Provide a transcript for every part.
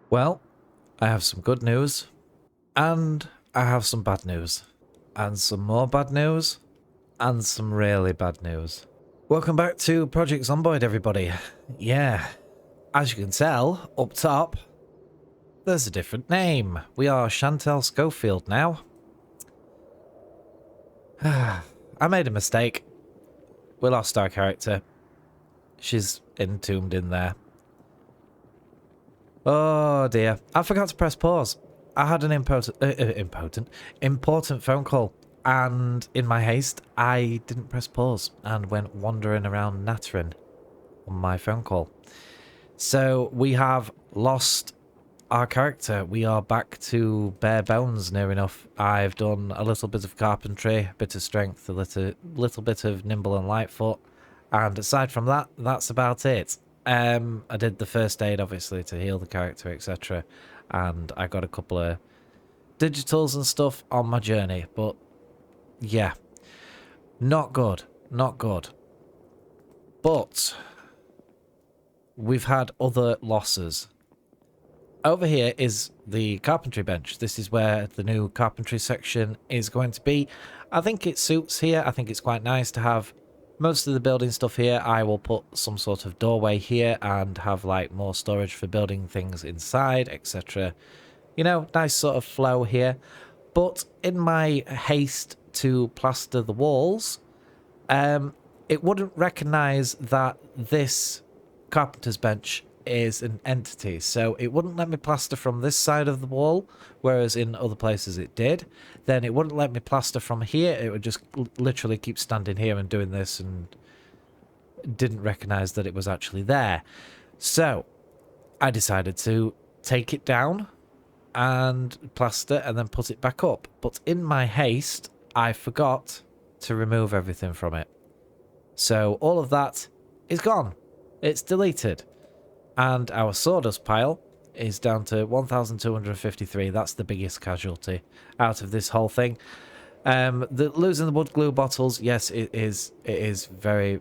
Well, I have some good news, and I have some bad news, and some more bad news, and some really bad news. Welcome back to Project Zomboid, everybody. Yeah, as you can tell, up top, there's a different name. We are Chantel Schofield now. I made a mistake. We lost our character. She's entombed in there. Oh dear. I forgot to press pause. I had an important phone call, and in my haste, I didn't press pause and went wandering around nattering on my phone call. So we have lost our character. We are back to bare bones near enough. I've done a little bit of carpentry, a bit of strength, a little bit of nimble and lightfoot, and aside from that, that's about it. I did the first aid, obviously, to heal the character, etc. And I got a couple of digitals and stuff on my journey. But, yeah. Not good. Not good. But we've had other losses. Over here is the carpentry bench. This is where the new carpentry section is going to be. I think it suits here. I think it's quite nice to have most of the building stuff here. I will put some sort of doorway here and have like more storage for building things inside, etc. You know, nice sort of flow here. But in my haste to plaster the walls, it wouldn't recognise that this carpenter's bench is an entity, so it wouldn't let me plaster from this side of the wall, whereas in other places it did. Then it wouldn't let me plaster from here. It would just literally keep standing here and doing this, and didn't recognize that it was actually there. So I decided to take it down and plaster and then put it back up, but in my haste I forgot to remove everything from it, so all of that is gone. It's deleted. And our sawdust pile is down to 1,253. That's the biggest casualty out of this whole thing. Losing the wood glue bottles, yes, it is very,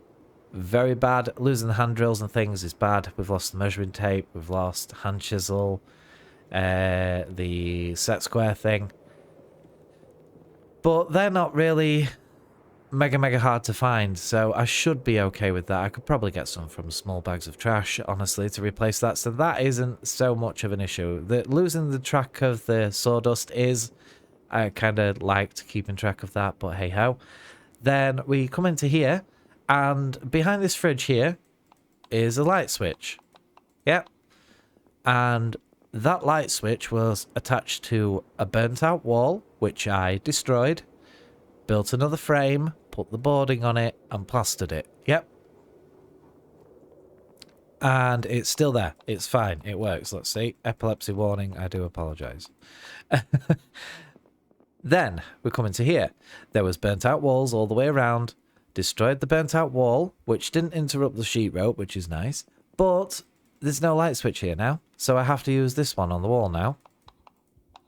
very bad. Losing the hand drills and things is bad. We've lost the measuring tape. We've lost hand chisel. The set square thing. But they're not really mega hard to find, so I should be okay with that. I could probably get some from small bags of trash, honestly, to replace that, so that isn't so much of an issue. Losing the track of the sawdust is, I kind of liked keeping track of that, but hey ho. Then we come into here, and behind this fridge here is a light switch. Yep. And that light switch was attached to a burnt out wall, which I destroyed. Built another frame, put the boarding on it, and plastered it. Yep. And it's still there. It's fine. It works. Let's see. Epilepsy warning. I do apologise. Then we come into here. There was burnt out walls all the way around. Destroyed the burnt out wall, which didn't interrupt the sheetrope, which is nice. But there's no light switch here now, so I have to use this one on the wall now,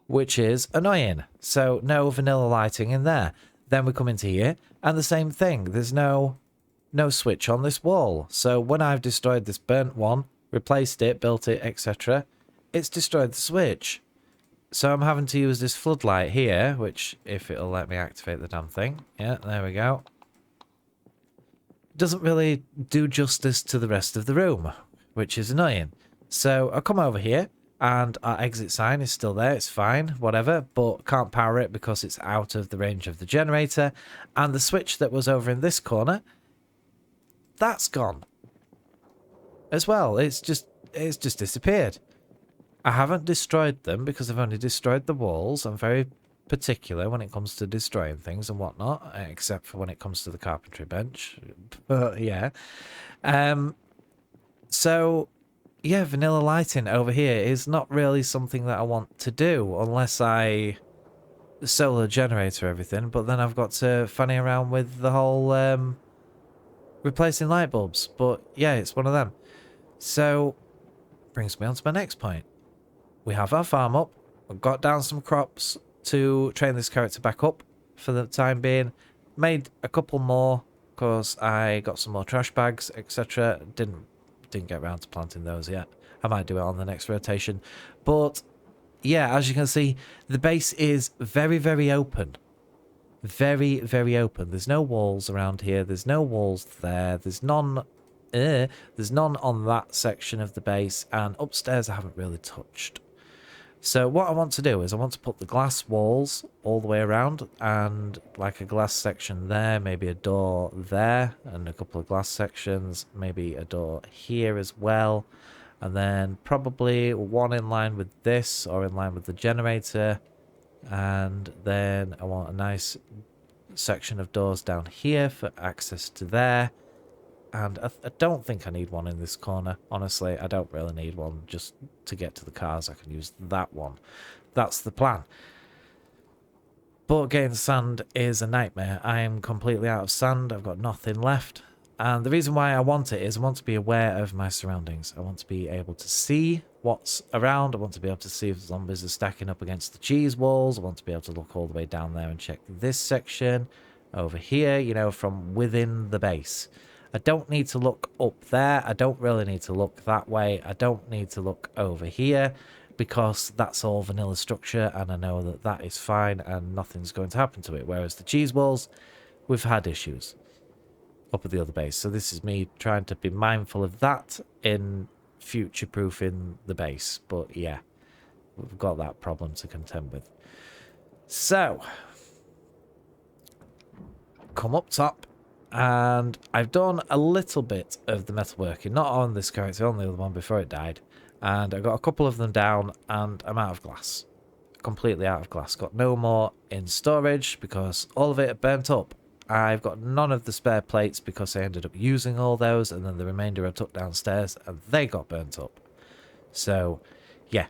which is annoying. So no vanilla lighting in there. Then we come into here, and the same thing. There's no switch on this wall. So when I've destroyed this burnt one, replaced it, built it, etc., it's destroyed the switch. So I'm having to use this floodlight here, which, if it'll let me activate the damn thing. Yeah, there we go. Doesn't really do justice to the rest of the room, which is annoying. So I come over here, and our exit sign is still there. It's fine, whatever, but can't power it because it's out of the range of the generator. And the switch that was over in this corner, that's gone as well. It's just disappeared. I haven't destroyed them because I've only destroyed the walls. I'm very particular when it comes to destroying things and whatnot, except for when it comes to the carpentry bench. But yeah. So yeah, vanilla lighting over here is not really something that I want to do unless I solar generator everything, but then I've got to fanny around with the whole replacing light bulbs. But yeah, it's one of them. So brings me on to my next point. We have our farm up. We've got down some crops to train this character back up for the time being. Made a couple more because I got some more trash bags, etc. Didn't get around to planting those yet. I might do it on the next rotation. But yeah, as you can see, the base is very, very open. Very, very open. There's no walls around here. There's no walls there. There's none on that section of the base. And upstairs I haven't really touched. So what I want to do is I want to put the glass walls all the way around and like a glass section there, maybe a door there and a couple of glass sections, maybe a door here as well. And then probably one in line with this or in line with the generator. And then I want a nice section of doors down here for access to there. And I don't think I need one in this corner. Honestly, I don't really need one. Just to get to the cars, I can use that one. That's the plan. But getting sand is a nightmare. I am completely out of sand. I've got nothing left. And the reason why I want it is I want to be aware of my surroundings. I want to be able to see what's around. I want to be able to see if zombies are stacking up against the cheese walls. I want to be able to look all the way down there and check this section over here, you know, from within the base. I don't need to look up there. I don't really need to look that way. I don't need to look over here because that's all vanilla structure and I know that that is fine and nothing's going to happen to it. Whereas the cheese walls, we've had issues up at the other base. So this is me trying to be mindful of that in future-proofing the base. But yeah, we've got that problem to contend with. So, come up top. And I've done a little bit of the metalworking, not on this character, on the other one before it died. And I got a couple of them down and I'm out of glass. Completely out of glass. Got no more in storage because all of it had burnt up. I've got none of the spare plates because I ended up using all those and then the remainder I took downstairs and they got burnt up. So, yeah,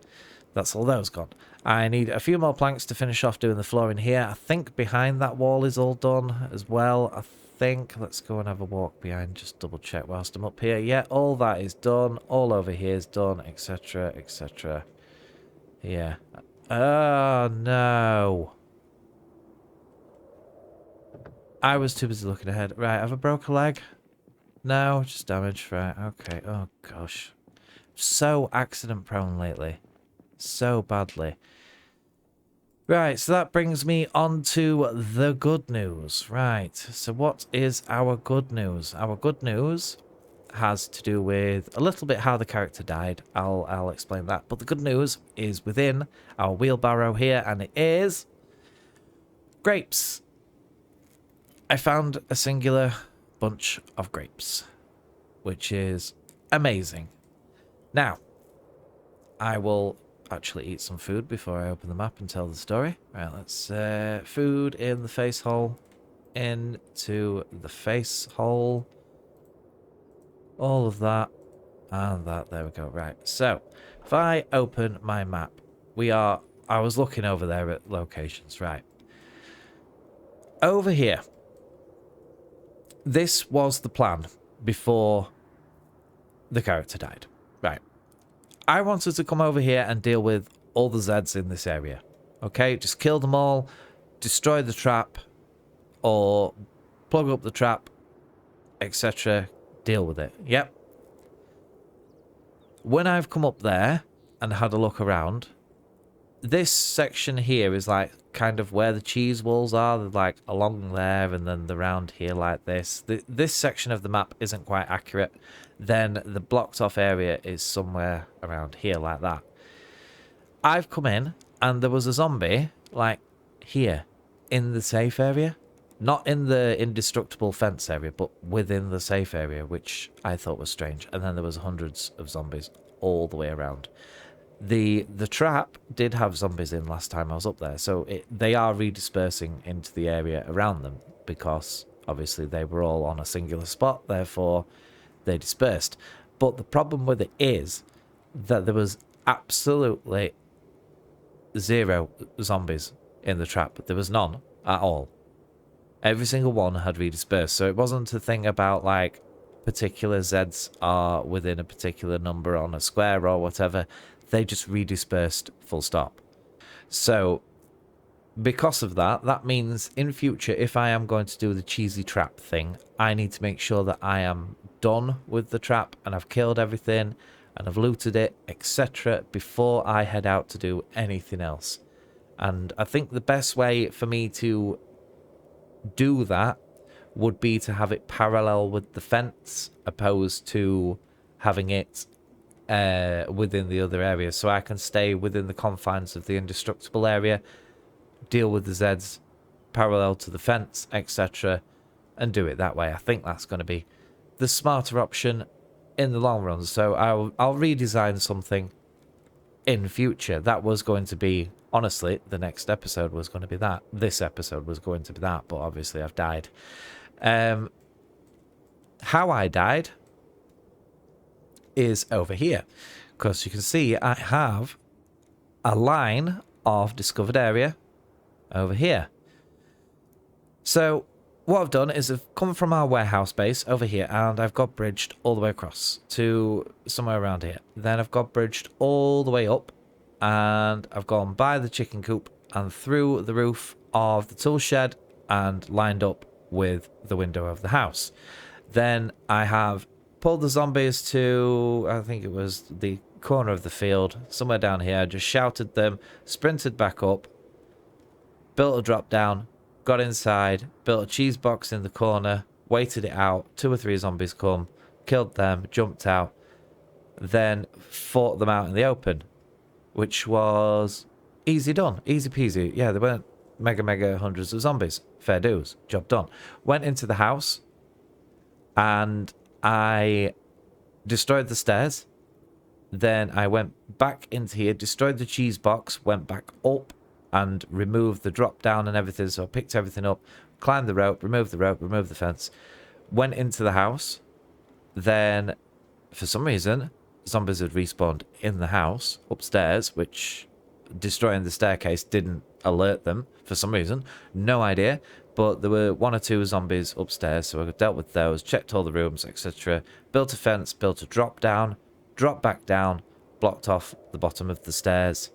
that's all those gone. I need a few more planks to finish off doing the flooring here. I think behind that wall is all done as well. I think let's go and have a walk behind, just double check whilst I'm up here. Yeah, all that is done, all over here is done, etc, etc. Yeah. Oh no, I was too busy looking ahead. Right, have I broke a leg? No, just damage. Right, okay. Oh gosh, so accident prone lately, so badly. Right, so that brings me on to the good news. Right, so what is our good news? Our good news has to do with a little bit how the character died. I'll explain that. But the good news is within our wheelbarrow here, and it is grapes. I found a singular bunch of grapes, which is amazing. Now, I will actually eat some food before I open the map and tell the story. Right, let's food in the face hole, into the face hole, all of that and that. There we go. Right, so if I open my map, I was looking over there at locations. Right, over here, this was the plan before the character died. Right, I wanted to come over here and deal with all the Zeds in this area. Okay, just kill them all, destroy the trap, or plug up the trap, etc. Deal with it. Yep. When I've come up there and had a look around, this section here is like kind of where the cheese walls are. They're like along there and then they're around here like this. This section of the map isn't quite accurate. Then the blocked off area is somewhere around here like that. I've come in and there was a zombie like here in the safe area. Not in the indestructible fence area, but within the safe area, which I thought was strange. And then there was hundreds of zombies all the way around. The trap did have zombies in last time I was up there, so they are redispersing into the area around them because obviously they were all on a singular spot, therefore they dispersed. But the problem with it is that there was absolutely zero zombies in the trap. There was none at all. Every single one had redispersed, so it wasn't a thing about like particular Zeds are within a particular number on a square or whatever. They just redispersed full stop. So because of that, that means in future, if I am going to do the cheesy trap thing, I need to make sure that I am done with the trap and I've killed everything and I've looted it, etc. before I head out to do anything else. And I think the best way for me to do that would be to have it parallel with the fence, opposed to having it within the other areas, so I can stay within the confines of the indestructible area, deal with the Zeds parallel to the fence, etc., and do it that way. I think that's going to be the smarter option in the long run. So I'll redesign something in future. That was going to be, honestly, the next episode was going to be that. This episode was going to be that, but obviously I've died. How I died is over here, because you can see I have a line of discovered area over here. So what I've done is I've come from our warehouse base over here, and I've got bridged all the way across to somewhere around here. Then I've got bridged all the way up, and I've gone by the chicken coop and through the roof of the tool shed and lined up with the window of the house. Then I have pulled the zombies to, I think it was the corner of the field, somewhere down here, just shouted them, sprinted back up, built a drop down, got inside, built a cheese box in the corner, waited it out, 2 or 3 zombies come, killed them, jumped out, then fought them out in the open, which was easy done, easy peasy. Yeah, there weren't mega hundreds of zombies. Fair dues, job done. Went into the house, and I destroyed the stairs. Then I went back into here, destroyed the cheese box, went back up and removed the drop down and everything. So I picked everything up, climbed the rope, removed the fence, went into the house. Then for some reason zombies had respawned in the house upstairs, which destroying the staircase didn't alert them for some reason, no idea. But there were 1 or 2 zombies upstairs, so I dealt with those, checked all the rooms, etc. Built a fence, built a drop down, dropped back down, blocked off the bottom of the stairs,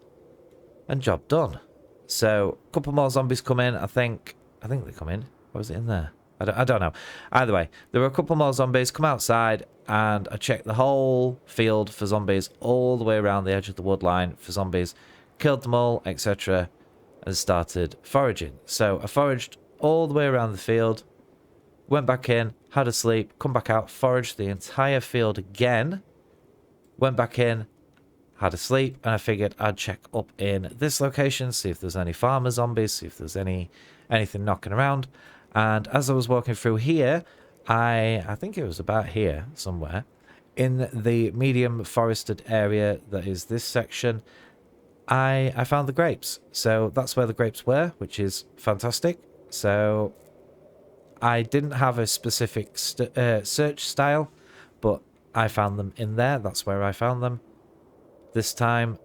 and job done. So a couple more zombies come in. I think they come in. Or was it in there? I don't know. Either way, there were a couple more zombies come outside, and I checked the whole field for zombies, all the way around the edge of the wood line for zombies, killed them all, etc., and started foraging. So I foraged all the way around the field, went back in, had a sleep, come back out, foraged the entire field again, went back in, had a sleep, and I figured I'd check up in this location, see if there's any farmer zombies, see if there's anything knocking around. And as I was walking through here, I think it was about here somewhere, in the medium forested area that is this section, I found the grapes. So that's where the grapes were, which is fantastic. So I didn't have a specific search style, but I found them in there. That's where I found them this time.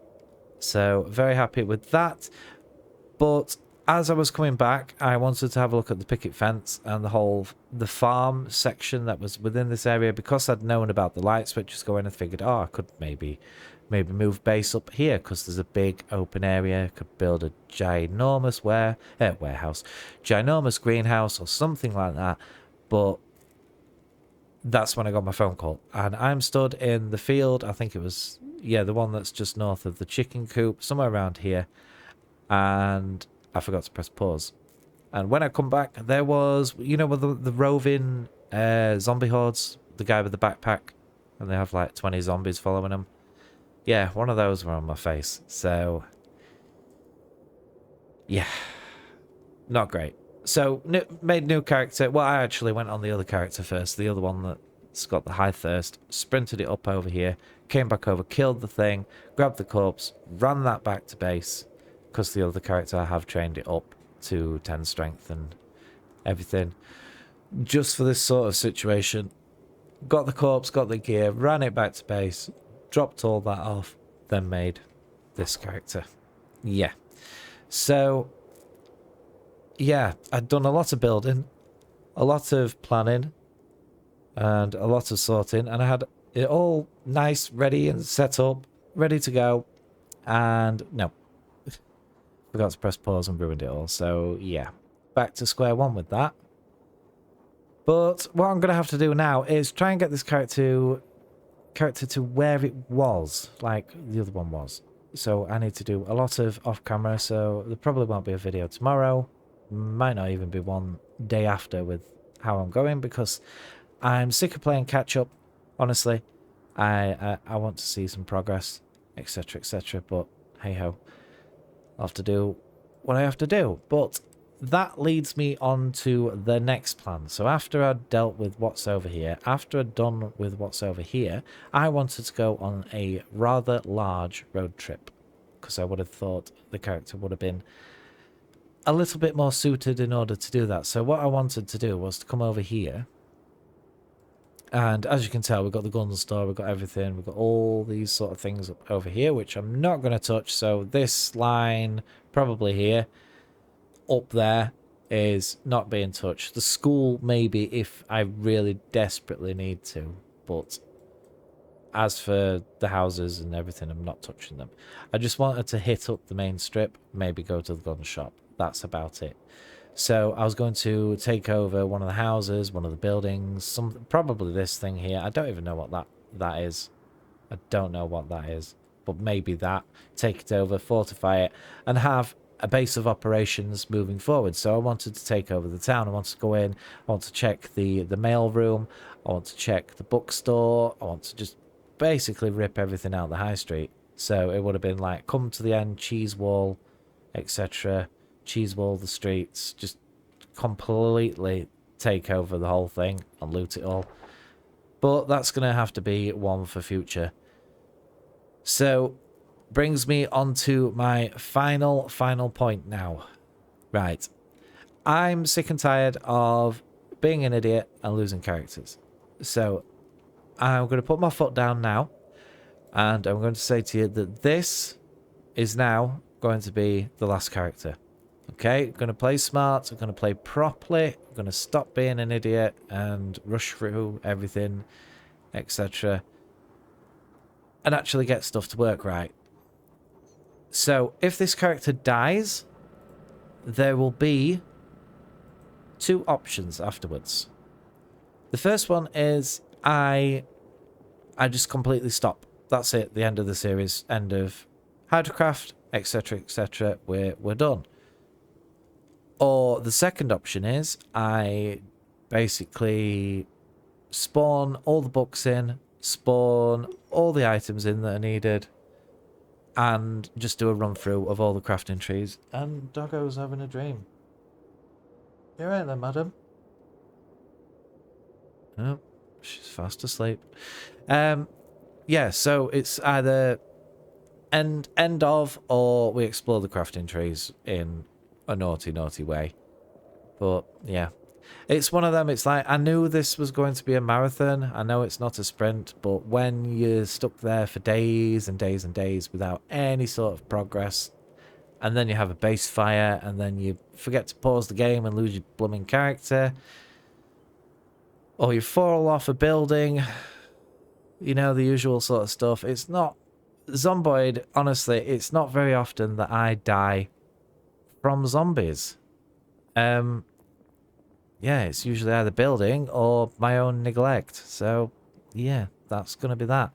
So very happy with that. But as I was coming back, I wanted to have a look at the picket fence and the farm section that was within this area. Because I'd known about the light switches going, I figured, oh, I could maybe move base up here because there's a big open area. Could build a ginormous warehouse, ginormous greenhouse or something like that. But that's when I got my phone call, and I'm stood in the field. I think it was, yeah, the one that's just north of the chicken coop, somewhere around here, and I forgot to press pause. And when I come back, there was, you know, with the roving zombie hordes, the guy with the backpack, and they have like 20 zombies following him. Yeah, one of those were on my face. So, yeah, not great. So, made new character. Well, I actually went on the other character first. The other one that's got the high thirst. Sprinted it up over here. Came back over, killed the thing. Grabbed the corpse. Ran that back to base. Because the other character, I have trained it up to 10 strength and everything. Just for this sort of situation. Got the corpse, got the gear. Ran it back to base. Dropped all that off, then made this character. Yeah. So, yeah, I'd done a lot of building, a lot of planning, and a lot of sorting, and I had it all nice, ready and set up, ready to go, and no. Forgot to press pause and ruined it all, so yeah. Back to square one with that. But what I'm going to have to do now is try and get this character character to where it was, like the other one was. So I need to do a lot of off camera, so there probably won't be a video tomorrow. Might not even be one day after with how I'm going, because I'm sick of playing catch up, honestly. I want to see some progress, etc, etc, but hey ho, I'll have to do what I have to do. But that leads me on to the next plan. So after I'd dealt with what's over here, after I'd done with what's over here, I wanted to go on a rather large road trip, because I would have thought the character would have been a little bit more suited in order to do that. So what I wanted to do was to come over here, and as you can tell, we've got the gun store, we've got everything, we've got all these sort of things over here, which I'm not going to touch. So this line, probably here, up there, is not being touched. The school, maybe, if I really desperately need to, but as for the houses and everything, I'm not touching them. I just wanted to hit up the main strip, maybe go to the gun shop. That's about it. So I was going to take over one of the houses, one of the buildings, probably this thing here. I don't even know what that is. I don't know what that is, but maybe that. Take it over, fortify it, and have a base of operations moving forward. So I wanted to take over the town. I want to go in. I want to check the mail room. I want to check the bookstore. I want to just basically rip everything out the high street. So it would have been like, come to the end, cheese wall, etc. Cheese wall the streets, just completely take over the whole thing and loot it all. But that's going to have to be one for future. So brings me on to my final point now. Right. I'm sick and tired of being an idiot and losing characters. So I'm going to put my foot down now, and I'm going to say to you that this is now going to be the last character. Okay, I'm going to play smart, I'm going to play properly, I'm going to stop being an idiot and rush through everything, etc. and actually get stuff to work right. So, if this character dies, there will be two options afterwards. The first one is I just completely stop. That's it, the end of the series, end of HydroCraft, etc, etc, we're done. Or the second option is I basically spawn all the books in, spawn all the items in that are needed, and just do a run through of all the crafting trees. And Doggo's having a dream. You're right then, madam. Oh, she's fast asleep. Yeah, so it's either end of, or we explore the crafting trees in a naughty way. But yeah, it's one of them. It's like, I knew this was going to be a marathon. I know it's not a sprint, but when you're stuck there for days and days and days without any sort of progress, and then you have a base fire, and then you forget to pause the game and lose your blooming character, or you fall off a building, you know, the usual sort of stuff. It's not Zomboid, honestly, it's not very often that I die from zombies. Yeah, it's usually either building or my own neglect. So, yeah, that's going to be that.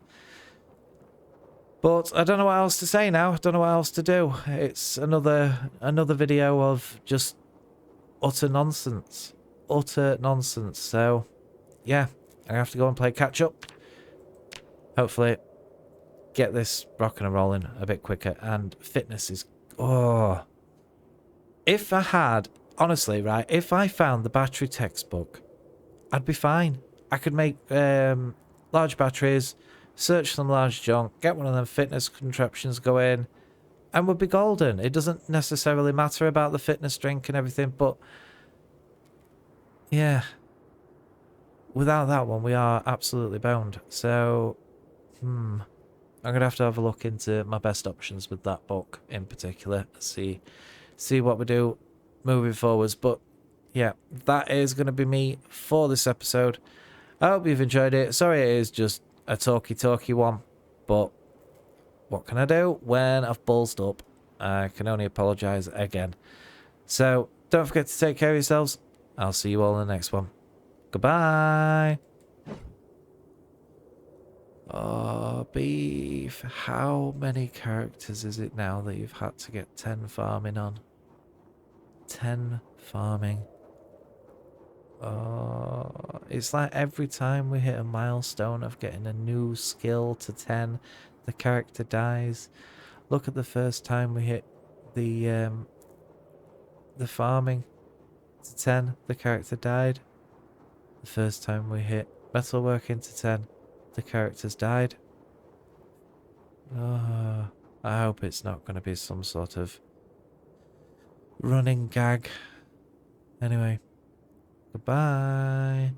But I don't know what else to say now. I don't know what else to do. It's another video of just utter nonsense. Utter nonsense. So, yeah, I have to go and play catch up. Hopefully, get this rocking and rolling a bit quicker. And fitness is... oh... if I had, honestly, right, if I found the battery textbook, I'd be fine. I could make large batteries, search some large junk, get one of them fitness contraptions going, and we'd be golden. It doesn't necessarily matter about the fitness drink and everything, but yeah, without that one, we are absolutely boned. So, I'm going to have a look into my best options with that book in particular, see what we do moving forwards. But yeah, that is going to be me for this episode. I hope you've enjoyed it. Sorry it is just a talky one, but what can I do when I've ballsed up? I can only apologise again. So don't forget to take care of yourselves. I'll see you all in the next one. Goodbye. Oh, beef. How many characters is it now that you've had to get 10 farming on? 10 farming. Oh, it's like every time we hit a milestone of getting a new skill to 10, the character dies. Look at the first time we hit the farming to 10, the character died. The first time we hit metalworking to 10, the characters died. Oh, I hope it's not going to be some sort of running gag. Anyway, goodbye.